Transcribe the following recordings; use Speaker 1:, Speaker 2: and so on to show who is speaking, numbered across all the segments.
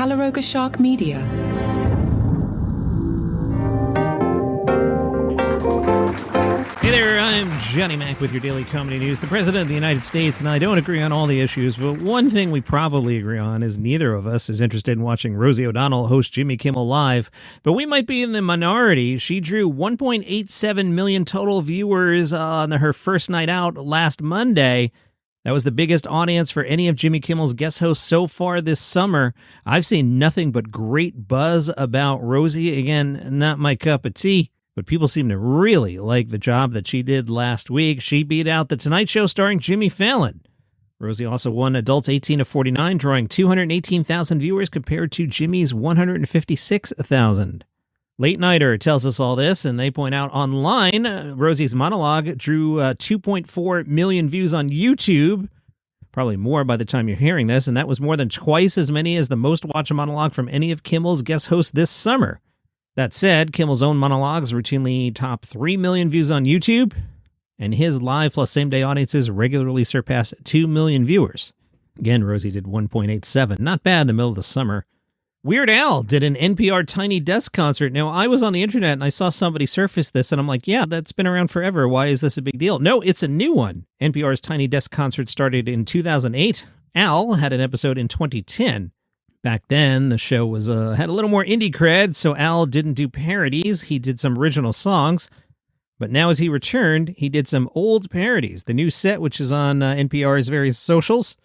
Speaker 1: Calaroga Shark Media.
Speaker 2: Hey there, I'm Johnny Mac with your daily comedy news. The President of the United States and I don't agree on all the issues, but one thing we probably agree on is neither of us is interested in watching Rosie O'Donnell host Jimmy Kimmel Live, but we might be in the minority. She drew 1.87 million total viewers on her first night out last Monday. That was the biggest audience for any of Jimmy Kimmel's guest hosts so far this summer. I've seen nothing but great buzz about Rosie. Again, not my cup of tea. But people seem to really like the job that she did last week. She beat out The Tonight Show starring Jimmy Fallon. Rosie also won adults 18 to 49, drawing 218,000 viewers compared to Jimmy's 156,000. Late Nighter tells us all this, and they point out online, Rosie's monologue drew 2.4 million views on YouTube, probably more by the time you're hearing this, and that was more than twice as many as the most watched monologue from any of Kimmel's guest hosts this summer. That said, Kimmel's own monologues routinely top 3 million views on YouTube, and his live plus same-day audiences regularly surpass 2 million viewers. Again, Rosie did 1.87. Not bad in the middle of the summer. Weird Al did an NPR Tiny Desk concert. Now, I was on the internet and I saw somebody surface this, and I'm like, yeah, that's been around forever. Why is this a big deal? No, it's a new one. NPR's Tiny Desk concert started in 2008. Al had an episode in 2010. Back then, the show was had a little more indie cred, so Al didn't do parodies. He did some original songs. But now as he returned, he did some old parodies. The new set, which is on NPR's various socials,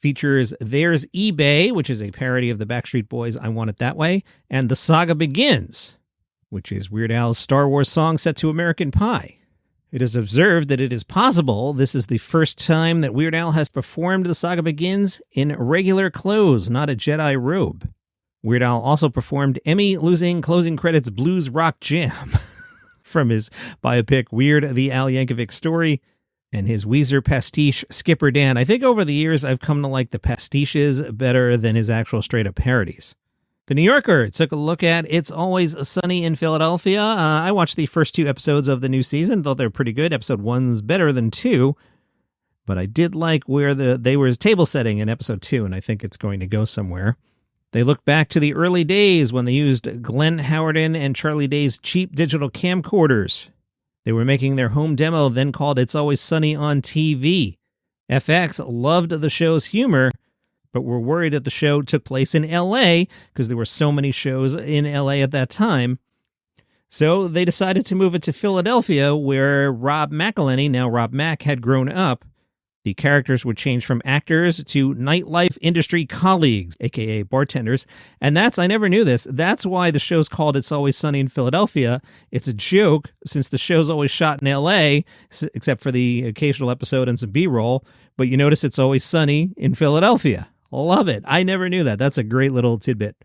Speaker 2: features There's eBay, which is a parody of the Backstreet Boys' I Want It That Way, and The Saga Begins, which is Weird Al's Star Wars song set to American Pie. It is observed that it is possible this is the first time that Weird Al has performed The Saga Begins in regular clothes, not a Jedi robe. Weird Al also performed Emmy-losing closing credits blues rock jam from his biopic Weird the Al Yankovic Story and his Weezer pastiche Skipper Dan. I think over the years I've come to like the pastiches better than his actual straight-up parodies. The New Yorker took a look at It's Always Sunny in Philadelphia. I watched the first 2 episodes of the new season, thought they were pretty good. Episode 1's better than 2, but I did like where they were table setting in episode 2, and I think it's going to go somewhere. They looked back to the early days when they used Glenn Howerton and Charlie Day's cheap digital camcorders. They were making their home demo, then called It's Always Sunny on TV. FX loved the show's humor, but were worried that the show took place in L.A. because there were so many shows in L.A. at that time. So they decided to move it to Philadelphia, where Rob McElhenney, now Rob Mack, had grown up. The characters would change from actors to nightlife industry colleagues, a.k.a. bartenders. And I never knew this, that's why the show's called It's Always Sunny in Philadelphia. It's a joke, since the show's always shot in L.A., except for the occasional episode and some B-roll. But you notice it's always sunny in Philadelphia. Love it. I never knew that. That's a great little tidbit.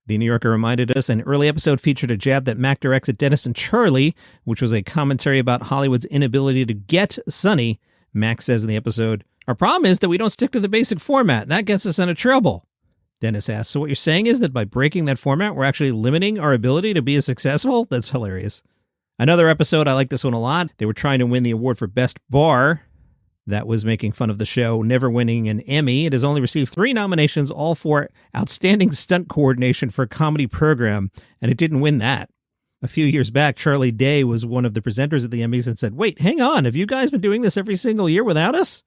Speaker 2: The New Yorker reminded us an early episode featured a jab that Mac directs at Dennis and Charlie, which was a commentary about Hollywood's inability to get sunny. Mac says in the episode, "Our problem is that we don't stick to the basic format. That gets us into trouble." Dennis asks, "So what you're saying is that by breaking that format, we're actually limiting our ability to be as successful?" That's hilarious. Another episode, I like this one a lot. They were trying to win the award for Best Bar. That was making fun of the show, never winning an Emmy. It has only received 3 nominations, all for Outstanding Stunt Coordination for a Comedy Program, and it didn't win that. A few years back, Charlie Day was one of the presenters at the Emmys and said, "Wait, hang on, have you guys been doing this every single year without us?"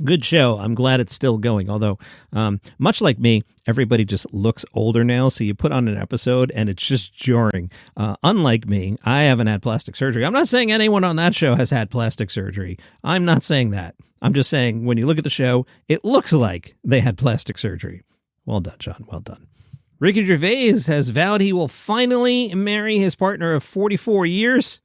Speaker 2: Good show. I'm glad it's still going. Although, much like me, everybody just looks older now. So you put on an episode and it's just jarring. Unlike me, I haven't had plastic surgery. I'm not saying anyone on that show has had plastic surgery. I'm not saying that. I'm just saying when you look at the show, it looks like they had plastic surgery. Well done, John. Well done. Ricky Gervais has vowed he will finally marry his partner of 44 years.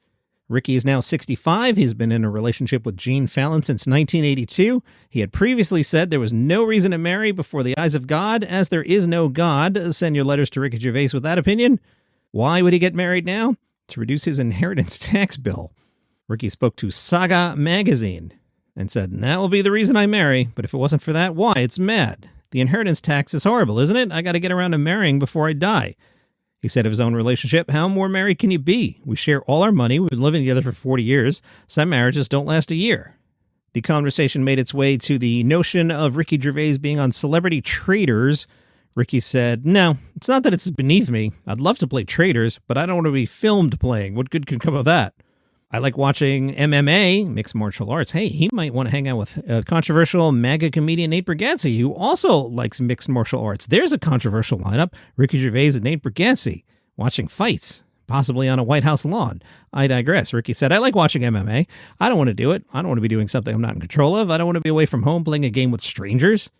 Speaker 2: Ricky is now 65. He's been in a relationship with Gene Fallon since 1982. He had previously said there was no reason to marry before the eyes of God, as there is no God. Send your letters to Ricky Gervais with that opinion. Why would he get married now? To reduce his inheritance tax bill. Ricky spoke to Saga magazine and said, "That will be the reason I marry, but if it wasn't for that, why? It's mad. The inheritance tax is horrible, isn't it? I got to get around to marrying before I die." He said of his own relationship, "How more married can you be? We share all our money. We've been living together for 40 years. Some marriages don't last a year." The conversation made its way to the notion of Ricky Gervais being on Celebrity Traders. Ricky said, "No, it's not that it's beneath me. I'd love to play traitors, but I don't want to be filmed playing. What good can come of that? I like watching MMA, mixed martial arts. Hey, he might want to hang out with controversial MAGA comedian Nate Bargatze, who also likes mixed martial arts. There's a controversial lineup. Ricky Gervais and Nate Bargatze watching fights, possibly on a White House lawn. I digress." Ricky said, "I like watching MMA. I don't want to do it. I don't want to be doing something I'm not in control of. I don't want to be away from home playing a game with strangers."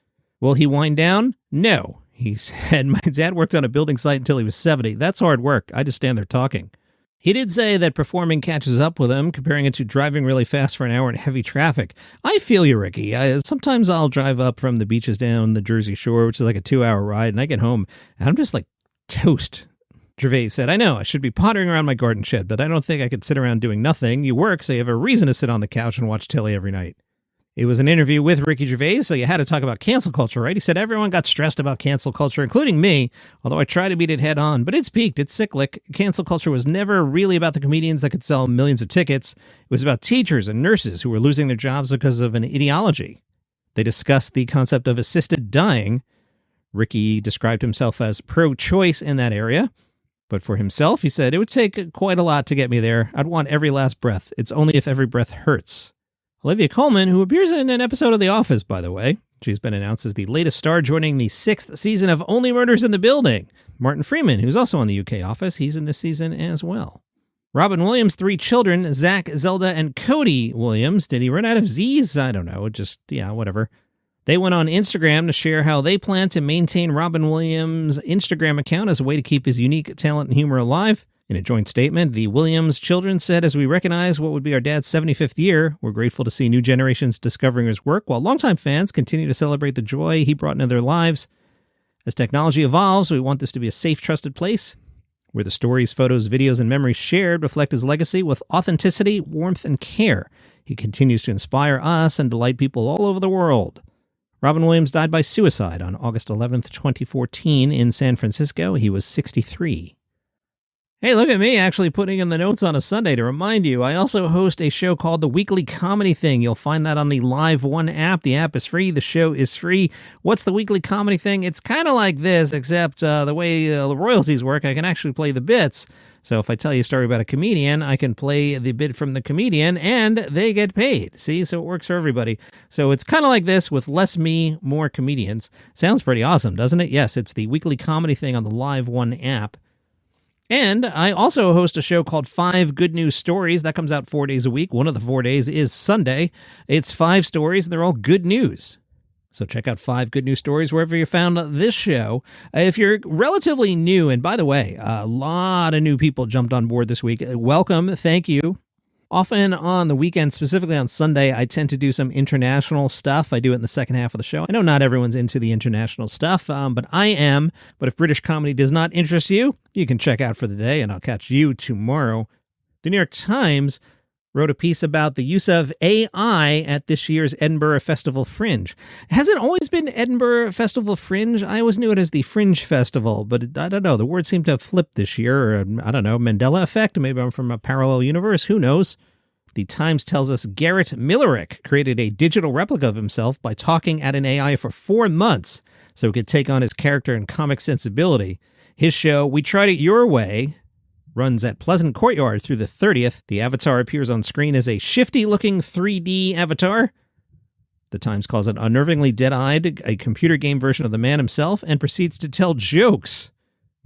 Speaker 2: Will he wind down? No. He said, "My dad worked on a building site until he was 70. That's hard work. I just stand there talking." He did say that performing catches up with him, comparing it to driving really fast for an hour in heavy traffic. I feel you, Ricky. Sometimes I'll drive up from the beaches down the Jersey Shore, which is like a 2-hour ride, and I get home, and I'm just like toast. Gervais said, "I know, I should be pottering around my garden shed, but I don't think I could sit around doing nothing. You work, so you have a reason to sit on the couch and watch telly every night." It was an interview with Ricky Gervais, so you had to talk about cancel culture, right? He said everyone got stressed about cancel culture, including me, although I try to beat it head on. But it's peaked. It's cyclic. Cancel culture was never really about the comedians that could sell millions of tickets. It was about teachers and nurses who were losing their jobs because of an ideology. They discussed the concept of assisted dying. Ricky described himself as pro-choice in that area. But for himself, he said, "It would take quite a lot to get me there. I'd want every last breath. It's only if every breath hurts." Olivia Colman, who appears in an episode of The Office, by the way. She's been announced as the latest star joining the 6th season of Only Murders in the Building. Martin Freeman, who's also on the UK Office, he's in this season as well. Robin Williams' 3 children, Zach, Zelda, and Cody Williams. Did he run out of Z's? I don't know. Whatever. They went on Instagram to share how they plan to maintain Robin Williams' Instagram account as a way to keep his unique talent and humor alive. In a joint statement, the Williams children said, "As we recognize what would be our dad's 75th year, we're grateful to see new generations discovering his work, while longtime fans continue to celebrate the joy he brought into their lives. As technology evolves, we want this to be a safe, trusted place where the stories, photos, videos, and memories shared reflect his legacy with authenticity, warmth, and care. He continues to inspire us and delight people all over the world." Robin Williams died by suicide on August 11th, 2014 in San Francisco. He was 63. Hey, look at me actually putting in the notes on a Sunday to remind you. I also host a show called The Weekly Comedy Thing. You'll find that on the Live One app. The app is free. The show is free. What's The Weekly Comedy Thing? It's kind of like this, except the way the royalties work, I can actually play the bits. So if I tell you a story about a comedian, I can play the bit from the comedian, and they get paid. See? So it works for everybody. So it's kind of like this with less me, more comedians. Sounds pretty awesome, doesn't it? Yes, it's The Weekly Comedy Thing on the Live One app. And I also host a show called 5 Good News Stories. That comes out 4 days a week. One of the 4 days is Sunday. It's 5 stories, and they're all good news. So check out 5 Good News Stories wherever you found this show. If you're relatively new, and by the way, a lot of new people jumped on board this week. Welcome. Thank you. Often on the weekend, specifically on Sunday, I tend to do some international stuff. I do it in the second half of the show. I know not everyone's into the international stuff, but I am. But if British comedy does not interest you, you can check out for the day, and I'll catch you tomorrow. The New York Times wrote a piece about the use of AI at this year's Edinburgh Festival Fringe. Has it always been Edinburgh Festival Fringe? I always knew it as the Fringe Festival, but I don't know. The word seemed to have flipped this year, or I don't know, Mandela effect? Maybe I'm from a parallel universe. Who knows? The Times tells us Garrett Millerick created a digital replica of himself by talking at an AI for 4 months so he could take on his character and comic sensibility. His show, We Tried It Your Way, runs at Pleasant Courtyard through the 30th. The avatar appears on screen as a shifty-looking 3D avatar. The Times calls it unnervingly dead-eyed, a computer game version of the man himself, and proceeds to tell jokes.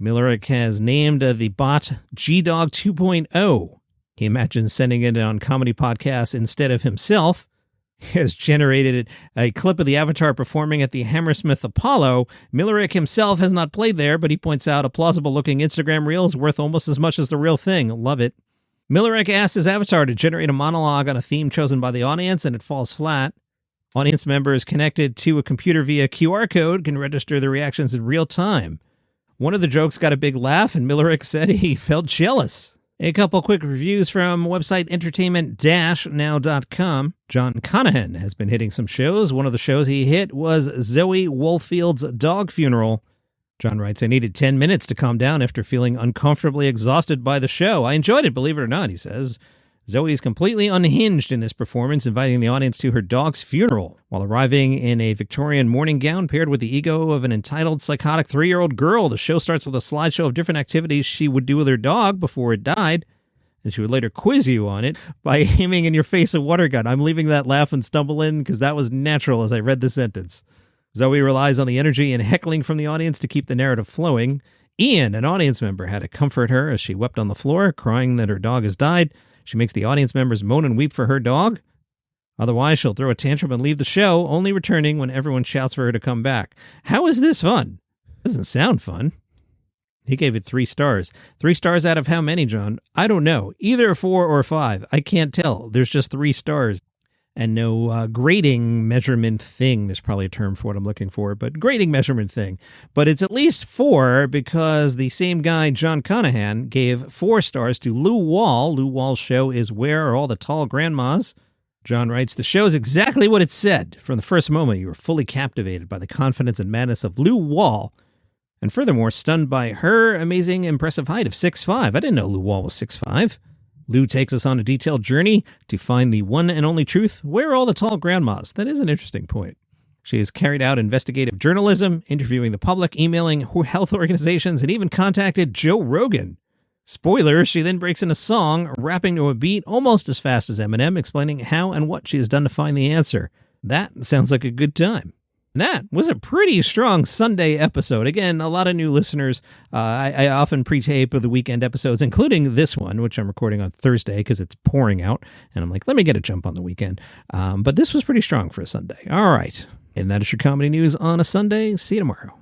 Speaker 2: Millerick has named the bot G-Dog 2.0. He imagines sending it on comedy podcasts instead of himself. He has generated a clip of the avatar performing at the Hammersmith Apollo. Millerick himself has not played there, but he points out a plausible-looking Instagram reel is worth almost as much as the real thing. Love it. Millerick asks his avatar to generate a monologue on a theme chosen by the audience, and it falls flat. Audience members connected to a computer via QR code can register their reactions in real time. One of the jokes got a big laugh, and Millerick said he felt jealous. A couple quick reviews from website entertainment-now.com. John Conahan has been hitting some shows. One of the shows he hit was Zoe Wolfield's dog funeral. John writes, "I needed 10 minutes to calm down after feeling uncomfortably exhausted by the show. I enjoyed it, believe it or not," he says. Zoe is completely unhinged in this performance, inviting the audience to her dog's funeral, while arriving in a Victorian morning gown paired with the ego of an entitled, psychotic 3-year-old girl. The show starts with a slideshow of different activities she would do with her dog before it died, and she would later quiz you on it by aiming in your face a water gun. I'm leaving that laugh and stumble in because that was natural as I read the sentence. Zoe relies on the energy and heckling from the audience to keep the narrative flowing. Ian, an audience member, had to comfort her as she wept on the floor, crying that her dog has died. She makes the audience members moan and weep for her dog. Otherwise, she'll throw a tantrum and leave the show, only returning when everyone shouts for her to come back. How is this fun? Doesn't sound fun. He gave it 3 stars. 3 stars out of how many, John? I don't know. Either 4 or 5. I can't tell. There's just 3 stars. And no grading measurement thing. There's probably a term for what I'm looking for, but grading measurement thing. But it's at least 4 because the same guy, John Conahan, gave 4 stars to Lou Wall. Lou Wall's show is Where Are All the Tall Grandmas? John writes, the show is exactly what it said. From the first moment, you were fully captivated by the confidence and madness of Lou Wall. And furthermore, stunned by her amazing, impressive height of 6'5". I didn't know Lou Wall was 6'5". Lou takes us on a detailed journey to find the one and only truth. Where are all the tall grandmas? That is an interesting point. She has carried out investigative journalism, interviewing the public, emailing health organizations, and even contacted Joe Rogan. Spoiler, she then breaks into song, rapping to a beat almost as fast as Eminem, explaining how and what she has done to find the answer. That sounds like a good time. And that was a pretty strong Sunday episode. Again, a lot of new listeners. I often pre-tape the weekend episodes, including this one, which I'm recording on Thursday because it's pouring out. And I'm like, let me get a jump on the weekend. But this was pretty strong for a Sunday. All right. And that is your comedy news on a Sunday. See you tomorrow.